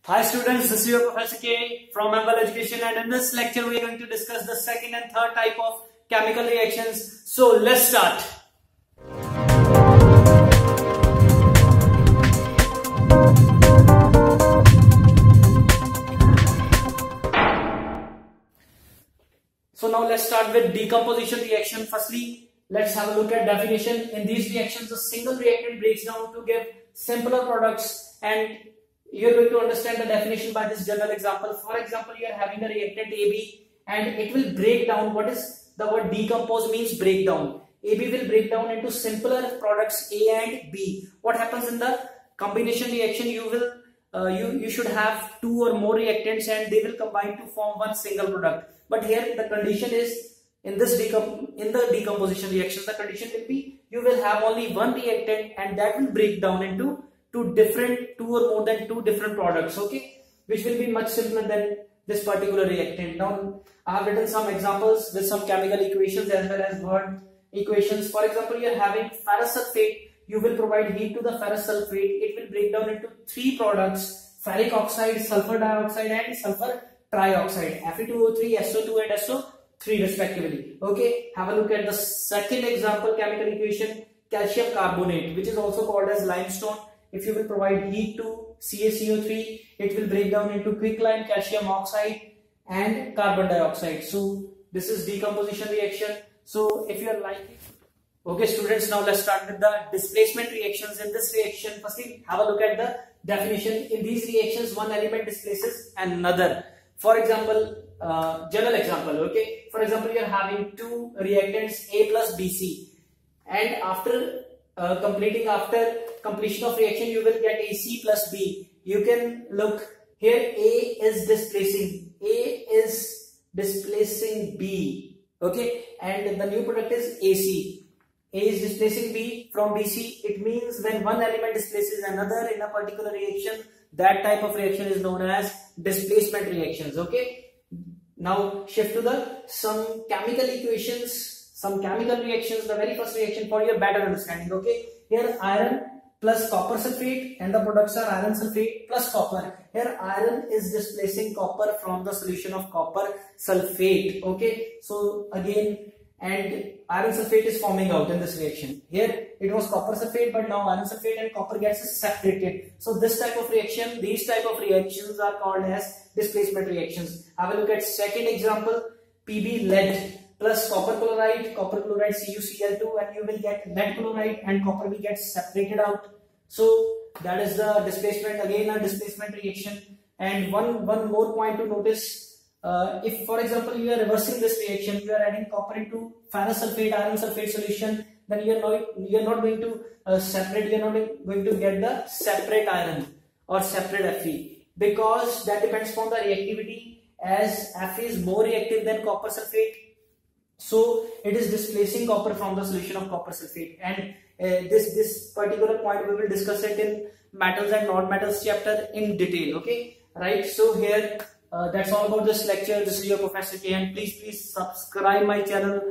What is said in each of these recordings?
Hi students, this is your Professor K from MWell Education, and in this lecture we are going to discuss the second and third type of chemical reactions. So let's start. So now let's start with decomposition reaction. Firstly, let's have a look at definition. In these reactions, a single reactant breaks down to give simpler products, and you're going to understand the definition by this general example. For example, you are having a reactant AB and it will break down. What is the word decompose means? Breakdown. AB will break down into simpler products A and B. What happens in the combination reaction? You will you should have two or more reactants and they will combine to form one single product. But here the condition is in the decomposition reactions, the condition will be you will have only one reactant and that will break down into two or more than two different products, okay, which will be much simpler than this particular reactant. Now I have written some examples with some chemical equations as well as word equations. For example, you are having ferrous sulfate. You will provide heat to the ferrous sulfate. It will break down into three products: ferric oxide, sulfur dioxide and sulfur trioxide, Fe2O3, SO2 and SO3 respectively. Okay, have a look at the second example chemical equation, calcium carbonate, which is also called as limestone. If you will provide heat to CaCO3, it will break down into quicklime, calcium oxide and carbon dioxide. So this is decomposition reaction. So if you are liking, okay students, now let's start with the displacement reactions. In this reaction, firstly have a look at the definition. In these reactions, one element displaces another. For example, general example, okay, for example, you are having two reactants A plus BC, and after completion of reaction, you will get AC plus B. You can look here, A is displacing B, okay, and the new product is AC. A is displacing B from BC. It means when one element displaces another in a particular reaction, that type of reaction is known as displacement reactions, okay. Now shift to some chemical equations. Some chemical reactions, the very first reaction for your better understanding, okay. Here iron plus copper sulfate and the products are iron sulfate plus copper. Here iron is displacing copper from the solution of copper sulfate, okay. So again, and iron sulfate is forming out in this reaction. Here it was copper sulfate, but now iron sulfate and copper gets separated. So this type of reaction, these type of reactions are called as displacement reactions. Have a look at second example, Pb lead plus copper chloride CuCl2, and you will get lead chloride and copper will get separated out. So that is the displacement, again a displacement reaction. And one more point to notice, if for example you are reversing this reaction, you are adding copper into ferrous sulfate, iron sulfate solution, then you are not going to separate, you are not going to get the separate iron or separate Fe, because that depends upon the reactivity, as Fe is more reactive than copper sulfate. So it is displacing copper from the solution of copper sulfate, and this particular point we will discuss it in metals and non-metals chapter in detail, okay, right. So here that's all about this lecture. This is your Professor K, and please subscribe my channel,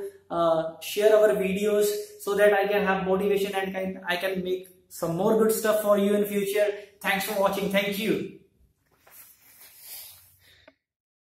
share our videos so that I can have motivation and I can make some more good stuff for you in future. Thanks for watching. Thank you.